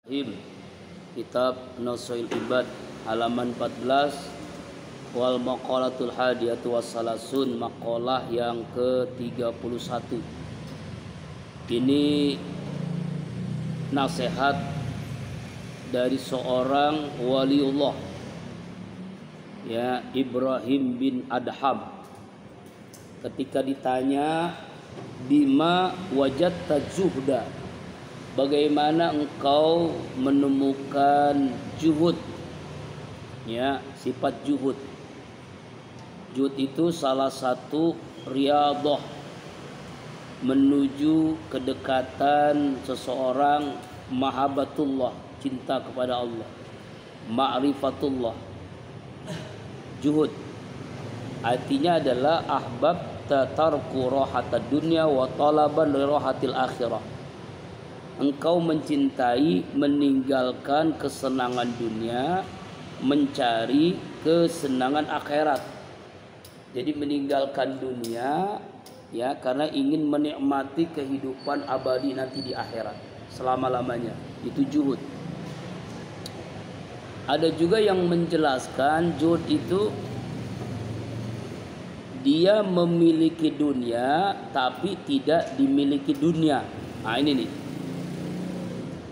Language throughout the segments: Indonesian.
Kitab Nasail Ibad halaman 14 wal maqalatul hadiyatu wassalasun, maqalah yang ke-31. Ini nasihat dari seorang waliullah, ya, Ibrahim bin Adham. Ketika ditanya bima wajadta zuhda, bagaimana engkau menemukan juhud, ya, sifat juhud. Juhud itu salah satu riyadhah menuju kedekatan seseorang, mahabbatullah, cinta kepada Allah, ma'rifatullah. Juhud artinya adalah ahbab tatarku rohatad dunya wa talaban li rohatil akhirah. Engkau mencintai, meninggalkan kesenangan dunia, mencari kesenangan akhirat. Jadi meninggalkan dunia, ya, karena ingin menikmati kehidupan abadi nanti di akhirat selama-lamanya. Itu juhud. Ada juga yang menjelaskan juhud itu dia memiliki dunia tapi tidak dimiliki dunia. Nah, ini nih.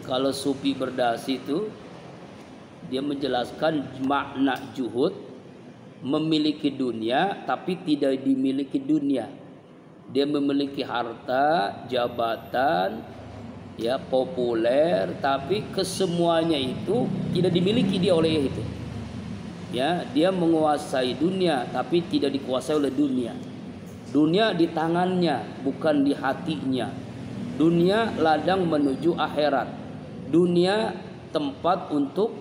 Kalau Sufi Berdasi itu dia menjelaskan makna juhud, memiliki dunia tapi tidak dimiliki dunia. Dia memiliki harta, jabatan, ya, populer, tapi kesemuanya itu tidak dimiliki dia oleh itu. Ya, dia menguasai dunia tapi tidak dikuasai oleh dunia. Dunia di tangannya, bukan di hatinya. Dunia ladang menuju akhirat. Dunia tempat untuk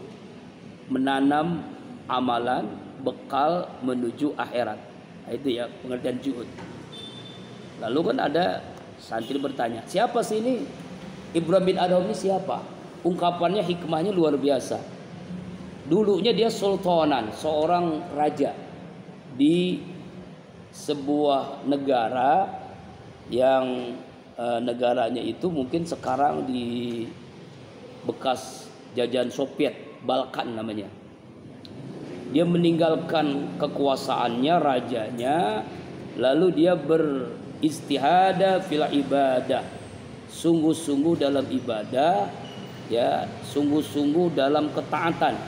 menanam amalan, bekal menuju akhirat. Nah, itu ya pengertian juhud. Lalu kan ada santri bertanya, siapa sih ini Ibrahim bin Adham ini siapa? Ungkapannya, hikmahnya luar biasa. Dulunya dia sultanan, seorang raja di sebuah negara yang negaranya itu mungkin sekarang di bekas jajahan Soviet, Balkan namanya. Dia meninggalkan kekuasaannya, rajanya, lalu dia beristihada fil ibadah, sungguh-sungguh dalam ibadah, ya, sungguh-sungguh dalam ketaatan,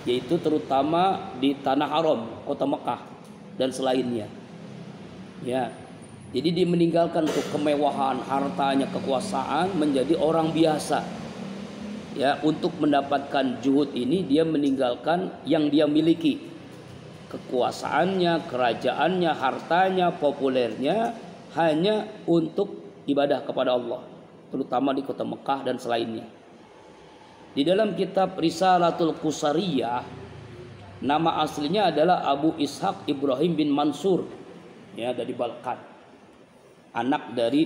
yaitu terutama di tanah haram, kota Mekah dan selainnya. Ya, jadi dia meninggalkan untuk kemewahan, hartanya, kekuasaan, menjadi orang biasa. Ya, untuk mendapatkan juhud ini dia meninggalkan yang dia miliki, kekuasaannya, kerajaannya, hartanya, populernya, hanya untuk ibadah kepada Allah, terutama di kota Mekah dan selainnya. Di dalam kitab Risalatul Qusariyah, nama aslinya adalah Abu Ishaq Ibrahim bin Mansur, ya, dari Balkan, anak dari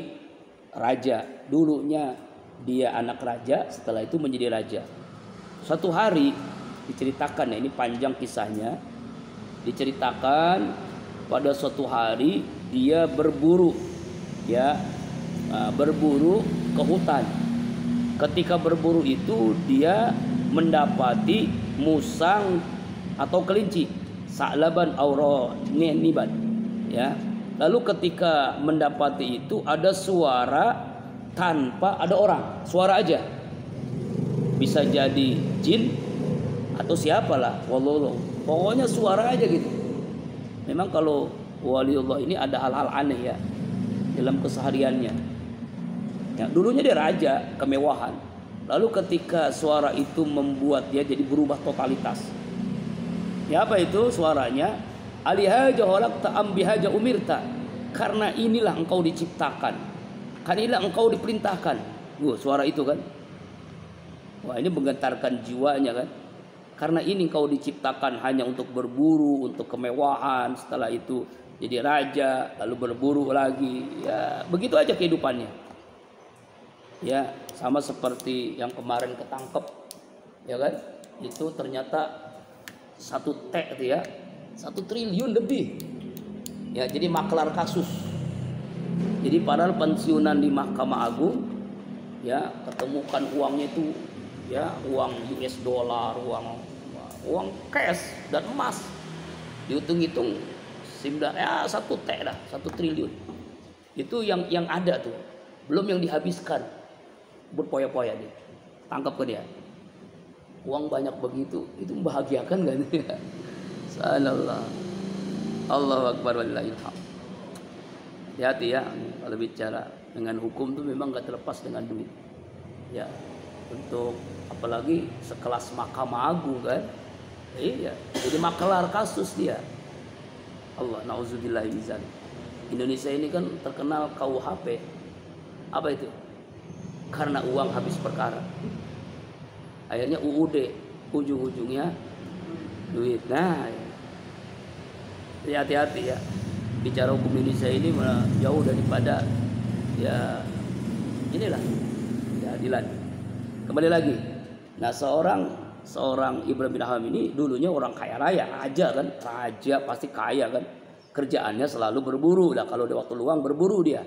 raja. Dulunya dia anak raja, setelah itu menjadi raja. Suatu hari diceritakan, ya, ini panjang kisahnya. Diceritakan pada suatu hari dia berburu, ya, berburu ke hutan. Ketika berburu itu dia mendapati musang atau kelinci, sa'laban auroniban, ya. Lalu ketika mendapati itu ada suara tanpa ada orang, suara aja. Bisa jadi jin atau siapalah, wallahu, pokoknya suara aja gitu. Memang kalau waliullah ini ada hal-hal aneh, ya, dalam kesehariannya. Ya, dulunya dia raja, kemewahan. Lalu ketika suara itu membuat dia jadi berubah totalitas. Ya, apa itu suaranya? Alihaja khalaqta am bihaja umirta. Karena inilah engkau diciptakan, kan inilah engkau diperintahkan. Suara itu kan, wah, ini menggetarkan jiwanya kan. Karena ini engkau diciptakan hanya untuk berburu, untuk kemewahan. Setelah itu jadi raja, lalu berburu lagi. Ya, begitu aja kehidupannya. Ya, sama seperti yang kemarin ketangkep, ya kan. Itu ternyata 1 T itu, ya, 1 triliun lebih. Ya, jadi maklar kasus. Jadi padahal pensiunan di Mahkamah Agung, ya, ketemukan uangnya itu ya, uang US dollar, uang cash dan emas. Dihitung-hitung ya 1 T dah, 1 triliun. Itu yang ada tuh. Belum yang dihabiskan. Berpoya-poya dia. Tangkap ke dia. Uang banyak begitu, itu membahagiakan kan? Subhanallah. Allahu akbar walillahil hamd. Hati-hati ya kalau bicara dengan hukum tuh memang gak terlepas dengan duit. Ya, untuk apalagi sekelas Mahkamah Agung kan. Iya, jadi makelar kasus dia. Allah nauzubillah min dzalik. Indonesia ini kan terkenal KUHP. Apa itu? Karena uang habis perkara. Akhirnya UUD, ujung-ujungnya duit. Nah, ya, hati-hati ya. Bicara hukum Indonesia ini malah jauh daripada ya inilah keadilan. Kembali lagi. Nah, seorang Ibrahim bin Adham ini dulunya orang kaya raya, raja pasti kaya kan. Kerjaannya selalu berburu. Nah, kalau di waktu luang berburu dia.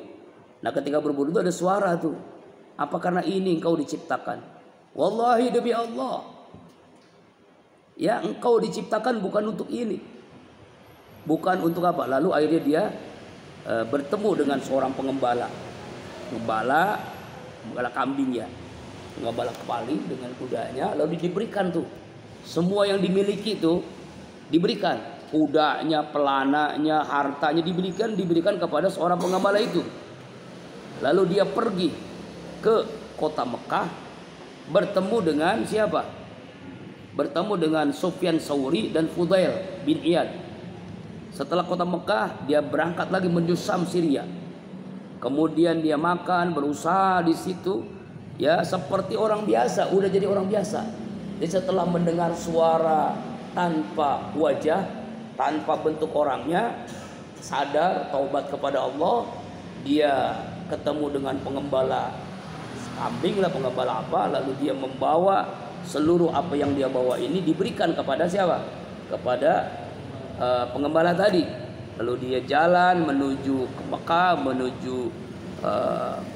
Nah, ketika berburu itu ada suara tuh. Apa karena ini engkau diciptakan? Wallahi demi Allah. Ya, engkau diciptakan bukan untuk ini. Bukan untuk apa? Lalu akhirnya dia bertemu dengan seorang pengembala. Pengembala kambing ya. Pengembala kepali dengan kudanya. Lalu diberikan tuh. Semua yang dimiliki tuh diberikan. Kudanya, pelananya, hartanya diberikan kepada seorang pengembala itu. Lalu dia pergi ke kota Mekah. Bertemu dengan siapa? Bertemu dengan Sufyan Tsauri dan Fudail bin Iyad. Setelah kota Mekah, dia berangkat lagi menuju Syam, Syria. Kemudian dia makan, berusaha di situ, ya seperti orang biasa, udah jadi orang biasa. Jadi setelah mendengar suara tanpa wajah, tanpa bentuk orangnya, sadar, taubat kepada Allah, dia ketemu dengan pengembala kambing lah, pengembala apa, lalu dia membawa seluruh apa yang dia bawa ini diberikan kepada siapa? Kepada pengembala tadi. Lalu dia jalan menuju ke Mekah, menuju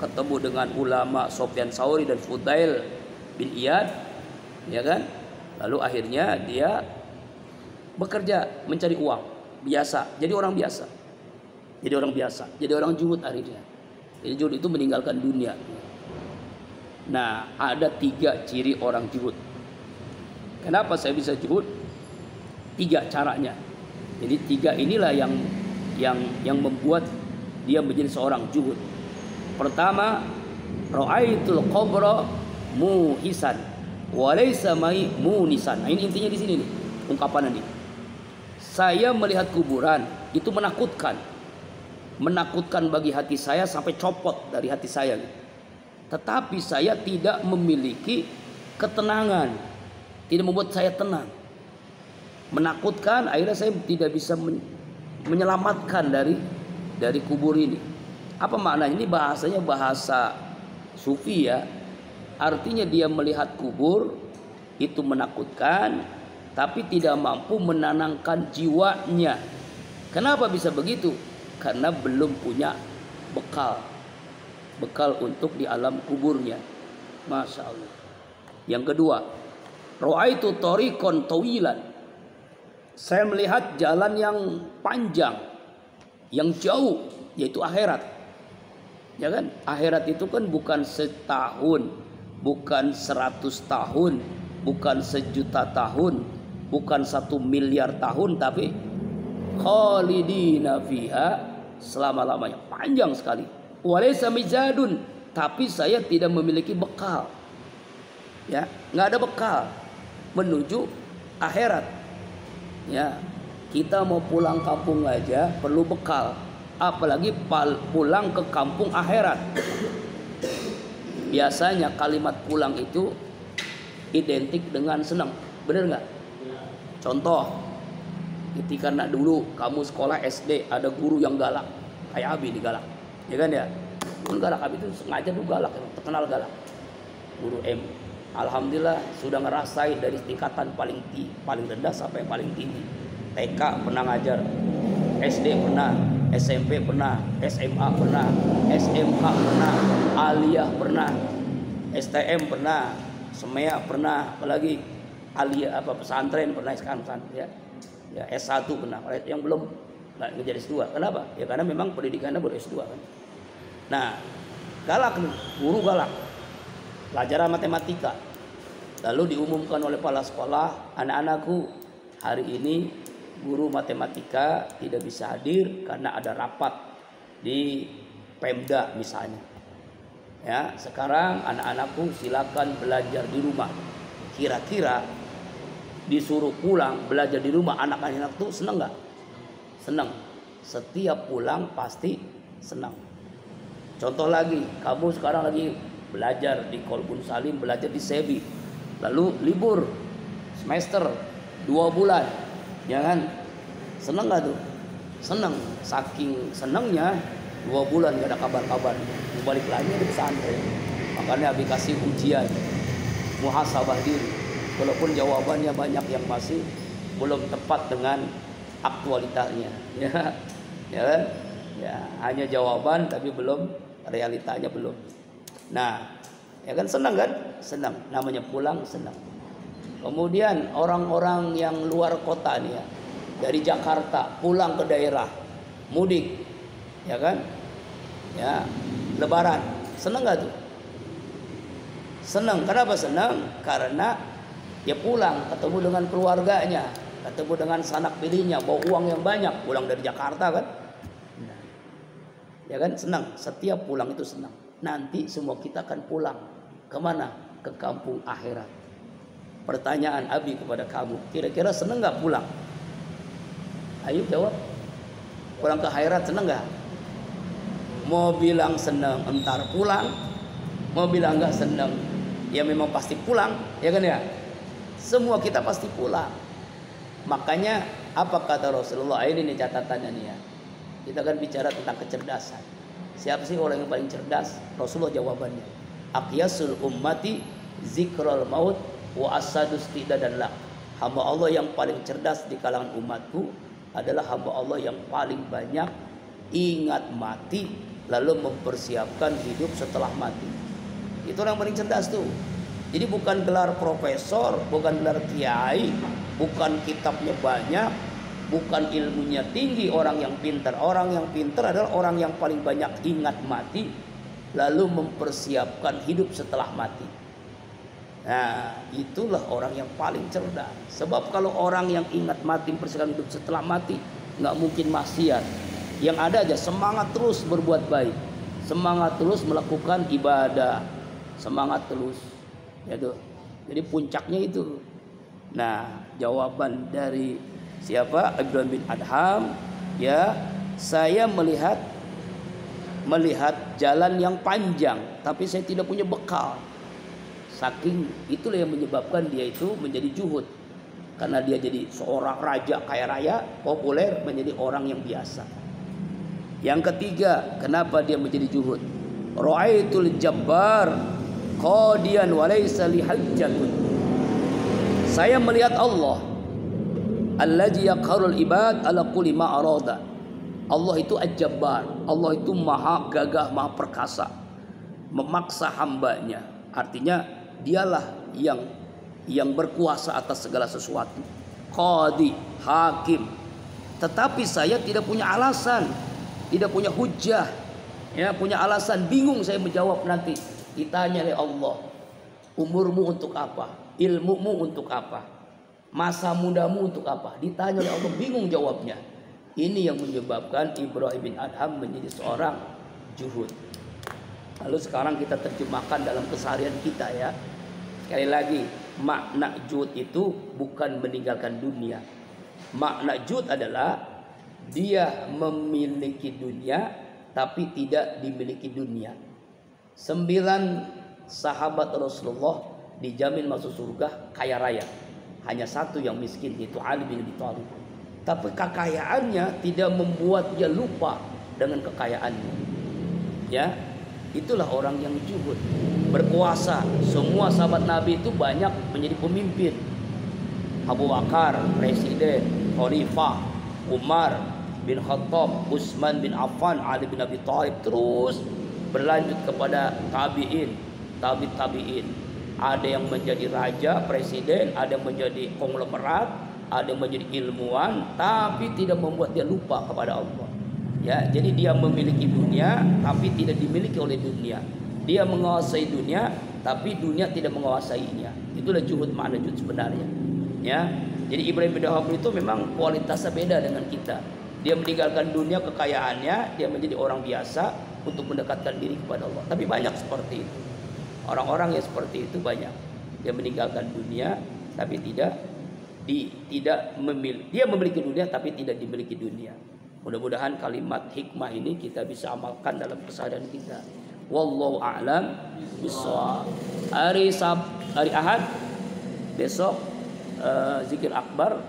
ketemu dengan ulama Sufyan Tsauri dan Fudail bin Iyad, ya kan? Lalu akhirnya dia bekerja mencari uang biasa, jadi orang biasa. Jadi orang juhud akhirnya. Jadi juhud itu meninggalkan dunia. Nah, ada 3 ciri orang juhud. Kenapa saya bisa juhud? 3 caranya. Jadi 3 inilah yang membuat dia menjadi seorang juhud. Pertama, ra'aitul qabra muhisan wa laysa mai munisan. Nah, ini intinya di sini nih, ungkapan ini. Saya melihat kuburan itu menakutkan. Menakutkan bagi hati saya sampai copot dari hati saya. Tetapi saya tidak memiliki ketenangan, tidak membuat saya tenang. Menakutkan, akhirnya saya tidak bisa menyelamatkan dari kubur ini. Apa maknanya? Ini bahasanya bahasa sufi ya. Artinya dia melihat kubur itu menakutkan, tapi tidak mampu menenangkan jiwanya. Kenapa bisa begitu? Karena belum punya bekal untuk di alam kuburnya. Masya Allah. Yang kedua, ra'aitu tariqan tawilan. Saya melihat jalan yang panjang, yang jauh, yaitu akhirat. Ya kan? Akhirat itu kan bukan setahun, bukan 100 tahun, bukan 1.000.000 tahun, bukan 1 miliar tahun, tapi khalidina fiha, selama-lamanya, panjang sekali. Walaysa mijadun, tapi saya tidak memiliki bekal. Ya, nggak ada bekal menuju akhirat. Ya, kita mau pulang kampung aja perlu bekal, apalagi pulang ke kampung akhirat. Biasanya kalimat pulang itu identik dengan senang, bener nggak? Contoh, ketika dulu kamu sekolah SD ada guru yang galak, kayak Abi di galak. Ya kan ya, guru galak Abi itu sengaja tuh galak, terkenal galak. Guru M, alhamdulillah sudah ngerasain dari tingkatan paling rendah sampai yang paling tinggi. TK pernah ngajar, SD pernah, SMP pernah, SMA pernah, SMK pernah, aliyah pernah, STM pernah, semea pernah, apalagi aliyah pesantren pernah, sekarang pesantren ya S1 pernah, yang belum nggak menjadi S2. Kenapa? Ya karena memang pendidikannya baru S2 kan. Nah, galak nih, guru galak, pelajaran matematika. Lalu diumumkan oleh kepala sekolah, anak-anakku hari ini guru matematika tidak bisa hadir karena ada rapat di Pemda misalnya. Ya, sekarang anak-anakku silakan belajar di rumah. Kira-kira disuruh pulang belajar di rumah, anak-anak tuh senang nggak? Senang. Setiap pulang pasti senang. Contoh lagi, kamu sekarang lagi belajar di Kolbun Salim, belajar di Sebi, lalu libur semester 2 bulan, ya kan? Senang nggak tuh? Senang. Saking senangnya 2 bulan nggak ada kabar-kabar, balik lagi di pesantren. Makanya Abi kasih ujian muhasabah diri, walaupun jawabannya banyak yang masih belum tepat dengan aktualitasnya, ya kan? Ya, hanya jawaban tapi belum realitanya belum. Nah, ya kan senang kan? Senang. Namanya pulang senang. Kemudian orang-orang yang luar kota nih ya, dari Jakarta pulang ke daerah, mudik, ya kan? Ya, lebaran. Senang nggak tuh? Senang. Kenapa senang? Karena ya pulang, ketemu dengan keluarganya, ketemu dengan sanak pilihnya, bawa uang yang banyak, pulang dari Jakarta kan? Ya kan, senang. Setiap pulang itu senang. Nanti semua kita akan pulang kemana? Ke kampung akhirat. Pertanyaan Abi kepada kamu, kira-kira senang nggak pulang? Ayo jawab. Pulang ke akhirat senang nggak? Mau bilang senang entar pulang, mau bilang nggak senang, ya memang pasti pulang, ya kan ya? Semua kita pasti pulang. Makanya apa kata Rasulullah? Ini nih catatannya nih ya. Kita akan bicara tentang kecerdasan. Siapa sih orang yang paling cerdas? Rasulullah jawabannya, aqyasul ummati zikrul maut wa asadus dan la. Hamba Allah yang paling cerdas di kalangan umatku adalah hamba Allah yang paling banyak ingat mati lalu mempersiapkan hidup setelah mati. Itu orang paling cerdas tuh. Jadi bukan gelar profesor, bukan gelar kiai, bukan kitabnya banyak, bukan ilmunya tinggi orang yang pintar. Orang yang pintar adalah orang yang paling banyak ingat mati lalu mempersiapkan hidup setelah mati. Nah, itulah orang yang paling cerdas. Sebab kalau orang yang ingat mati mempersiapkan hidup setelah mati, nggak mungkin maksiat. Yang ada aja semangat terus berbuat baik, semangat terus melakukan ibadah, semangat terus. Ya tuh. Jadi puncaknya itu. Nah, jawaban dari siapa? Ibrahim bin Adham, ya, saya melihat jalan yang panjang, tapi saya tidak punya bekal. Saking itulah yang menyebabkan dia itu menjadi zuhud. Karena dia jadi seorang raja kaya raya, populer, menjadi orang yang biasa. Yang ketiga, kenapa dia menjadi zuhud? Ra'aitul jabbar qadiyan wa laysa li hajjatun. Saya melihat Allah allazi yaqharul ibad ala kulli ma arada. Allah itu Al-Jabbar. Allah itu maha gagah, maha perkasa, memaksa hambanya. Artinya dialah yang berkuasa atas segala sesuatu. Qadi, hakim. Tetapi saya tidak punya alasan, tidak punya hujjah, ya, punya alasan, bingung saya menjawab nanti. Ditanya oleh Allah, umurmu untuk apa? Ilmumu untuk apa? Masa mudamu untuk apa? Ditanya oleh Allah, bingung jawabnya. Ini yang menyebabkan Ibrahim bin Adham menjadi seorang zuhud. Lalu sekarang kita terjemahkan dalam keseharian kita ya. Sekali lagi, makna zuhud itu bukan meninggalkan dunia. Makna zuhud adalah dia memiliki dunia tapi tidak dimiliki dunia. 9 sahabat Rasulullah dijamin masuk surga kaya raya. Hanya satu yang miskin, yaitu Ali bin Abi Thalib. Tapi kekayaannya tidak membuat dia lupa dengan kekayaannya. Ya, itulah orang yang zuhud, berkuasa. Semua sahabat Nabi itu banyak menjadi pemimpin. Abu Bakar presiden, khalifah, Umar bin Khattab, Utsman bin Affan, Ali bin Abi Thalib, terus berlanjut kepada tabi'in, tabi'in. Ada yang menjadi raja, presiden, ada yang menjadi konglomerat, ada yang menjadi ilmuwan, tapi tidak membuat dia lupa kepada Allah. Ya, jadi dia memiliki dunia tapi tidak dimiliki oleh dunia. Dia menguasai dunia tapi dunia tidak menguasainya. Itulah juhud, makna juhud sebenarnya. Ya. Jadi Ibrahim bin Adham itu memang kualitasnya beda dengan kita. Dia meninggalkan dunia kekayaannya, dia menjadi orang biasa untuk mendekatkan diri kepada Allah. Tapi banyak seperti itu. Orang-orang yang seperti itu banyak. Dia meninggalkan dunia tapi tidak memiliki. Dia memiliki dunia tapi tidak dimiliki dunia. Mudah-mudahan kalimat hikmah ini kita bisa amalkan dalam keseharian kita. Wallahu a'lam bishawab. Hari Ahad besok zikir akbar